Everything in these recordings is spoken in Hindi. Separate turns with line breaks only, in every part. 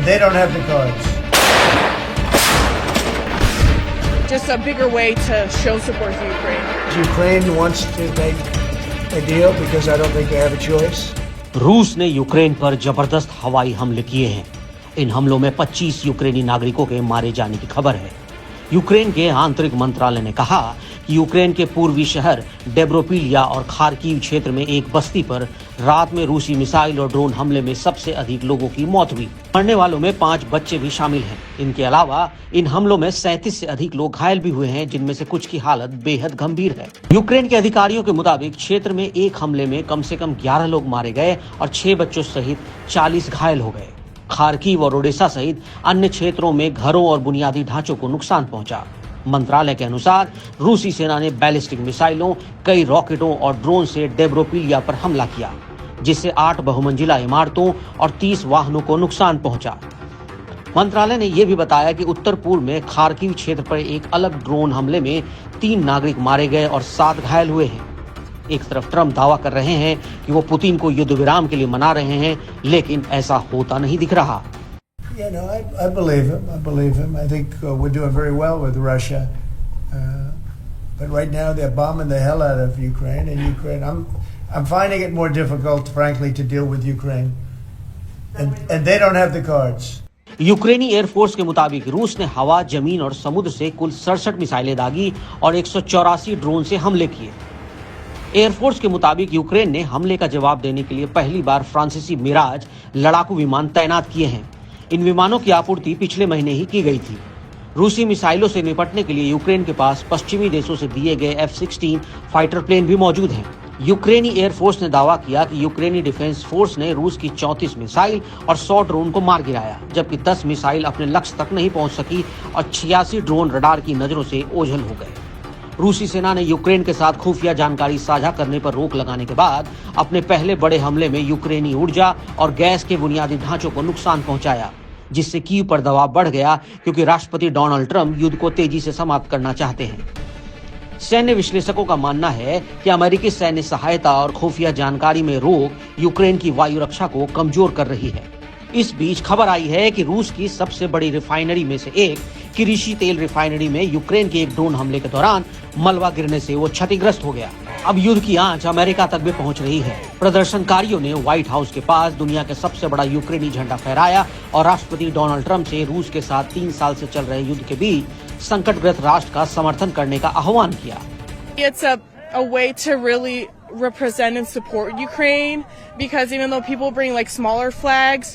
They don't have the cards.
Just a bigger way to show support for Ukraine.
Ukraine wants to make a deal because I don't think they have a choice.
रूस ने यूक्रेन पर जबरदस्त हवाई हमले किए हैं। इन हमलों में 25 यूक्रेनी नागरिकों के मारे जाने की खबर है। यूक्रेन के आंतरिक मंत्रालय ने कहा कि यूक्रेन के पूर्वी शहर डेब्रोपिलिया और खार्किव क्षेत्र में एक बस्ती पर रात में रूसी मिसाइल और ड्रोन हमले में सबसे अधिक लोगों की मौत हुई। मरने वालों में 5 बच्चे भी शामिल हैं। इनके अलावा इन हमलों में 37 से अधिक लोग घायल भी हुए हैं, जिनमें से कुछ की हालत बेहद गंभीर है। यूक्रेन के अधिकारियों के मुताबिक क्षेत्र में एक हमले में कम से कम 11 लोग मारे गए और 6 बच्चों सहित 40 घायल हो गए। खार्किव और ओडेसा सहित अन्य क्षेत्रों में घरों और बुनियादी ढांचों को नुकसान पहुंचा। मंत्रालय के अनुसार रूसी सेना ने बैलिस्टिक मिसाइलों, कई रॉकेटों और ड्रोन से डेब्रोपिलिया पर हमला किया, जिससे 8 बहुमंजिला इमारतों और 30 वाहनों को नुकसान पहुंचा। मंत्रालय ने यह भी बताया कि उत्तर पूर्व में खार्किव क्षेत्र पर एक अलग ड्रोन हमले में 3 नागरिक मारे गए और 7 घायल हुए हैं। एक तरफ ट्रंप दावा कर रहे हैं कि वो पुतिन को युद्ध विराम के लिए मना रहे हैं, लेकिन ऐसा होता नहीं दिख रहा।
You know, I believe him. I believe him. I think we're doing very well with Russia. But right now they're bombing the hell out of Ukraine. And Ukraine, I'm finding it more difficult, frankly, to deal with Ukraine. And they don't have the cards.
यूक्रेनी एयरफोर्स के मुताबिक रूस ने हवा, जमीन और समुद्र से कुल 67 मिसाइलें दागी और 184 ड्रोन से हमले किए। एयरफोर्स के मुताबिक यूक्रेन ने हमले का जवाब देने के लिए पहली बार फ्रांसीसी मिराज लड़ाकू विमान तैनात किए हैं। इन विमानों की आपूर्ति पिछले महीने ही की गई थी। रूसी मिसाइलों से निपटने के लिए यूक्रेन के पास पश्चिमी देशों से दिए गए F-16 फाइटर प्लेन भी मौजूद हैं। यूक्रेनी एयरफोर्स ने दावा किया कि यूक्रेनी डिफेंस फोर्स ने रूस की 34 मिसाइल और 100 ड्रोन को मार गिराया, जबकि 10 मिसाइल अपने लक्ष्य तक नहीं पहुंच सकी और 86 ड्रोन रडार की नजरों से ओझल हो गए। रूसी सेना ने यूक्रेन के साथ खुफिया जानकारी साझा करने पर रोक लगाने के बाद अपने पहले बड़े हमले में यूक्रेनी ऊर्जा और गैस के बुनियादी ढांचों को नुकसान पहुंचाया, जिससे कीव पर दबाव बढ़ गया क्योंकि राष्ट्रपति डोनाल्ड ट्रंप युद्ध को तेजी से समाप्त करना चाहते हैं। सैन्य विश्लेषकों का मानना है कि अमेरिकी सैन्य सहायता और खुफिया जानकारी में रोक यूक्रेन की वायु रक्षा को कमजोर कर रही है। इस बीच खबर आई है कि रूस की सबसे बड़ी रिफाइनरी में से एक किरीशी तेल रिफाइनरी में यूक्रेन के एक ड्रोन हमले के दौरान मलबा गिरने से वो क्षतिग्रस्त हो गया। अब युद्ध की आंच अमेरिका तक भी पहुंच रही है। प्रदर्शनकारियों ने व्हाइट हाउस के पास दुनिया के सबसे बड़ा यूक्रेनी झंडा फहराया और राष्ट्रपति डोनाल्ड ट्रंप से रूस के साथ 3 साल से चल रहे युद्ध के बीच संकटग्रस्त राष्ट्र का समर्थन करने का आह्वान किया।
It's a way to really represent and support Ukraine, because even though people bring like smaller flags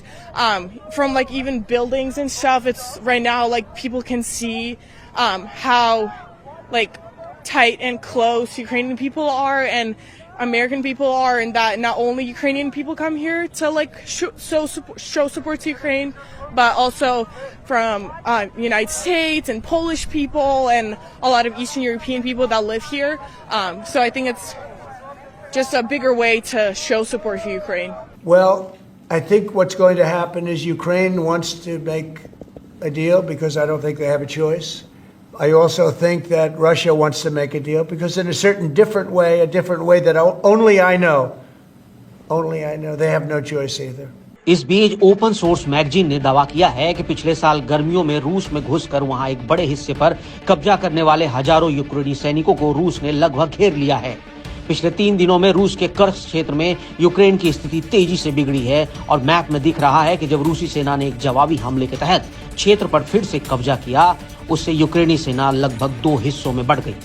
from like even buildings and stuff, it's right now like people can see how like tight and close Ukrainian people are and American people are, and that not only Ukrainian people come here to like show support to Ukraine, but also from United States and Polish people and a lot of Eastern European people that live here. So I think it's just a bigger way to show support for Ukraine.
Well, I think what's going to happen is Ukraine wants to make a deal because I don't think they have a choice. I also think that Russia wants to make a deal because in a different way that only I know, they have no choice either.
इस बीच ओपन सोर्स मैगजीन ने दावा किया है कि पिछले साल गर्मियों में रूस में घुसकर वहां एक बड़े हिस्से पर कब्जा करने वाले हजारों यूक्रेनी सैनिकों को रूस ने लगभग घेर लिया है। पिछले 3 दिनों में रूस के कर्स्क क्षेत्र में यूक्रेन की स्थिति तेजी से बिगड़ी है और मैप में दिख रहा है कि जब रूसी सेना ने एक जवाबी हमले के तहत क्षेत्र पर फिर से कब्जा किया, उससे यूक्रेनी सेना लगभग 2 हिस्सों में बढ़ गई।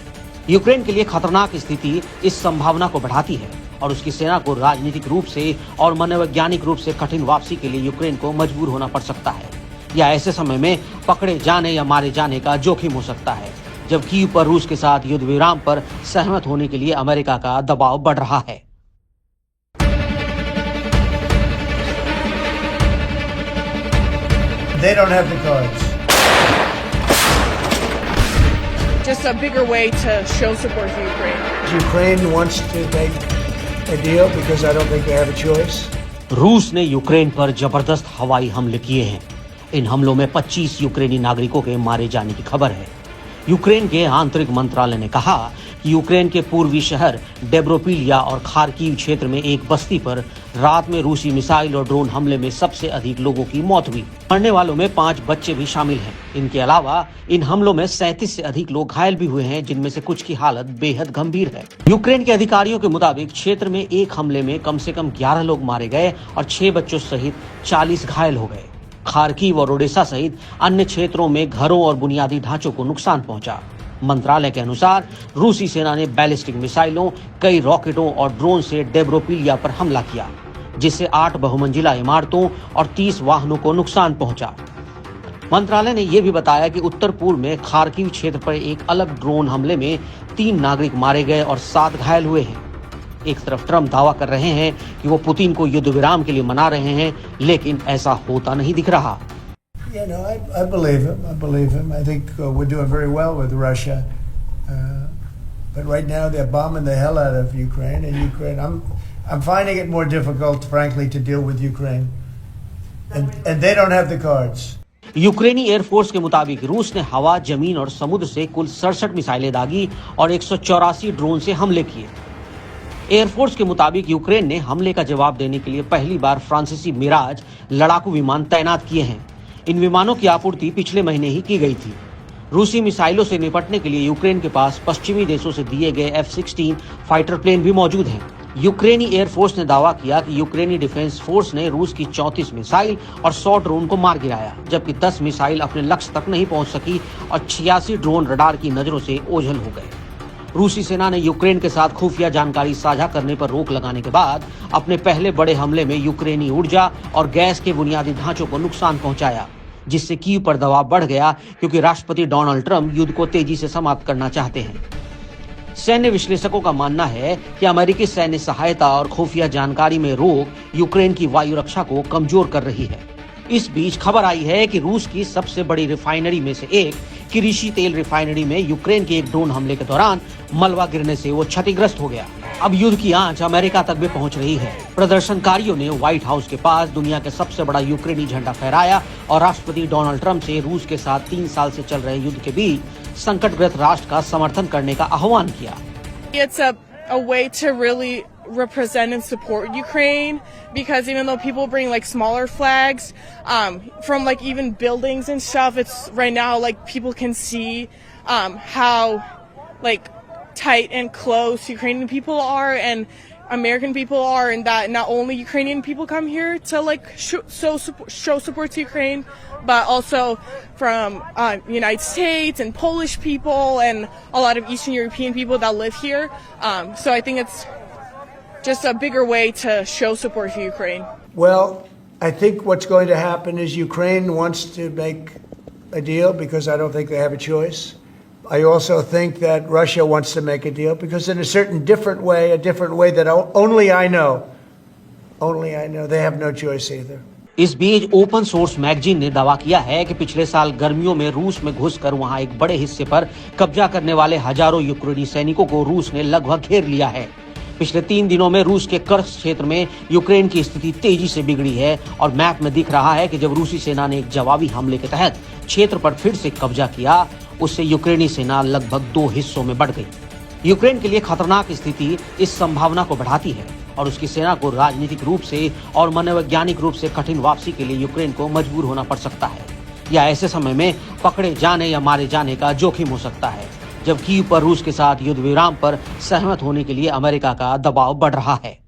यूक्रेन के लिए खतरनाक स्थिति इस संभावना को बढ़ाती है और उसकी सेना को राजनीतिक रूप से और मनोवैज्ञानिक रूप से कठिन वापसी के लिए यूक्रेन को मजबूर होना पड़ सकता है, या ऐसे समय में पकड़े जाने या मारे जाने का जोखिम हो सकता है, जब कीव पर रूस के साथ युद्ध विराम पर सहमत होने के लिए अमेरिका का दबाव बढ़ रहा है।
They don't have the cards.
Just a bigger way to show support for Ukraine.
Ukraine wants to make a deal because I don't think they have a choice.
रूस ने यूक्रेन पर जबरदस्त हवाई हमले किए हैं। इन हमलों में 25 यूक्रेनी नागरिकों के मारे जाने की खबर है। यूक्रेन के आंतरिक मंत्रालय ने कहा कि यूक्रेन के पूर्वी शहर डेब्रोपिलिया और खार्किव क्षेत्र में एक बस्ती पर रात में रूसी मिसाइल और ड्रोन हमले में सबसे अधिक लोगों की मौत हुई। मरने वालों में 5 बच्चे भी शामिल हैं। इनके अलावा इन हमलों में 37 से अधिक लोग घायल भी हुए हैं, जिनमें से कुछ की हालत बेहद गंभीर है। यूक्रेन के अधिकारियों के मुताबिक क्षेत्र में एक हमले में कम से कम 11 लोग मारे गए और 6 बच्चों सहित 40 घायल हो गए। खार्किव और ओडेसा सहित अन्य क्षेत्रों में घरों और बुनियादी ढांचों को नुकसान पहुंचा। मंत्रालय के अनुसार रूसी सेना ने बैलिस्टिक मिसाइलों, कई रॉकेटों और ड्रोन से डेब्रोपिलिया पर हमला किया, जिससे 8 बहुमंजिला इमारतों और 30 वाहनों को नुकसान पहुंचा। मंत्रालय ने यह भी बताया कि उत्तर पूर्व में खार्किव क्षेत्र पर एक अलग ड्रोन हमले में 3 नागरिक मारे गए और 7 घायल हुए हैं। एक तरफ ट्रम्प दावा कर रहे हैं कि वो पुतिन को युद्ध विराम के लिए मना रहे हैं, लेकिन ऐसा होता नहीं दिख रहा।
You know, I believe him. I believe him. I think we're doing very well with Russia. But right now they're bombing the hell out of Ukraine. And Ukraine, I'm finding it more difficult, frankly, to deal with Ukraine. And they don't have the cards.
यूक्रेनी एयरफोर्स के मुताबिक रूस ने हवा, जमीन और समुद्र से कुल 67 मिसाइलें दागी और 184 ड्रोन से हमले किए। एयरफोर्स के मुताबिक यूक्रेन ने हमले का जवाब देने के लिए पहली बार फ्रांसीसी मिराज लड़ाकू विमान तैनात किए हैं। इन विमानों की आपूर्ति पिछले महीने ही की गई थी। रूसी मिसाइलों से निपटने के लिए यूक्रेन के पास पश्चिमी देशों से दिए गए F-16 फाइटर प्लेन भी मौजूद हैं। यूक्रेनी एयरफोर्स ने दावा किया कि यूक्रेनी डिफेंस फोर्स ने रूस की 34 मिसाइल और 100 ड्रोन को मार गिराया, जबकि 10 मिसाइल अपने लक्ष्य तक नहीं पहुंच सकी और 86 ड्रोन रडार की नजरों से ओझल हो गए। रूसी सेना ने यूक्रेन के साथ खुफिया जानकारी साझा करने पर रोक लगाने के बाद अपने पहले बड़े हमले में यूक्रेनी ऊर्जा और गैस के बुनियादी ढांचों को नुकसान पहुंचाया, जिससे कीव पर दबाव बढ़ गया क्योंकि राष्ट्रपति डोनाल्ड ट्रंप युद्ध को तेजी से समाप्त करना चाहते हैं। सैन्य विश्लेषकों का मानना है कि अमेरिकी सैन्य सहायता और खुफिया जानकारी में रोक यूक्रेन की वायु रक्षा को कमजोर कर रही है। इस बीच खबर आई है कि रूस की सबसे बड़ी रिफाइनरी में से एक किरीशी तेल रिफाइनरी में यूक्रेन के एक ड्रोन हमले के दौरान मलबा गिरने से वो क्षतिग्रस्त हो गया। अब युद्ध की आंच अमेरिका तक भी पहुंच रही है। प्रदर्शनकारियों ने व्हाइट हाउस के पास दुनिया के सबसे बड़ा यूक्रेनी झंडा फहराया और राष्ट्रपति डोनाल्ड ट्रंप से रूस के साथ 3 साल से चल रहे युद्ध के बीच संकटग्रस्त राष्ट्र का समर्थन करने का आह्वान किया।
It's a way to really represent and support Ukraine, because even though people bring like smaller flags from like even buildings and stuff, it's right now like people can see how like tight and close Ukrainian people are and American people are, and that not only Ukrainian people come here to like show support to Ukraine, but also from United States and Polish people and a lot of Eastern European people that live here. So I think it's just a bigger way to show support for Ukraine.
Well, I think what's going to happen is Ukraine wants to make a deal because I don't think they have a choice. I also think that Russia wants to make a deal because in a certain different way that only I know, they have no choice either.
इस बीच ओपन सोर्स मैगजीन ने दावा किया है कि पिछले साल गर्मियों में रूस में घुसकर वहां एक बड़े हिस्से पर कब्जा करने वाले हजारों यूक्रेनी सैनिकों को रूस ने लगभग घेर लिया है। पिछले 3 दिनों में रूस के कर्स्क क्षेत्र में यूक्रेन की स्थिति तेजी से बिगड़ी है और मैप में दिख रहा है कि जब रूसी सेना ने एक जवाबी हमले के तहत क्षेत्र पर फिर से कब्जा किया, उससे यूक्रेनी सेना लगभग 2 हिस्सों में बढ़ गई। यूक्रेन के लिए खतरनाक स्थिति इस संभावना को बढ़ाती है और उसकी सेना को राजनीतिक रूप से और मनोवैज्ञानिक रूप से कठिन वापसी के लिए यूक्रेन को मजबूर होना पड़ सकता है, या ऐसे समय में पकड़े जाने या मारे जाने का जोखिम हो सकता है, जब कीव पर रूस के साथ युद्ध विराम पर सहमत होने के लिए अमेरिका का दबाव बढ़ रहा है।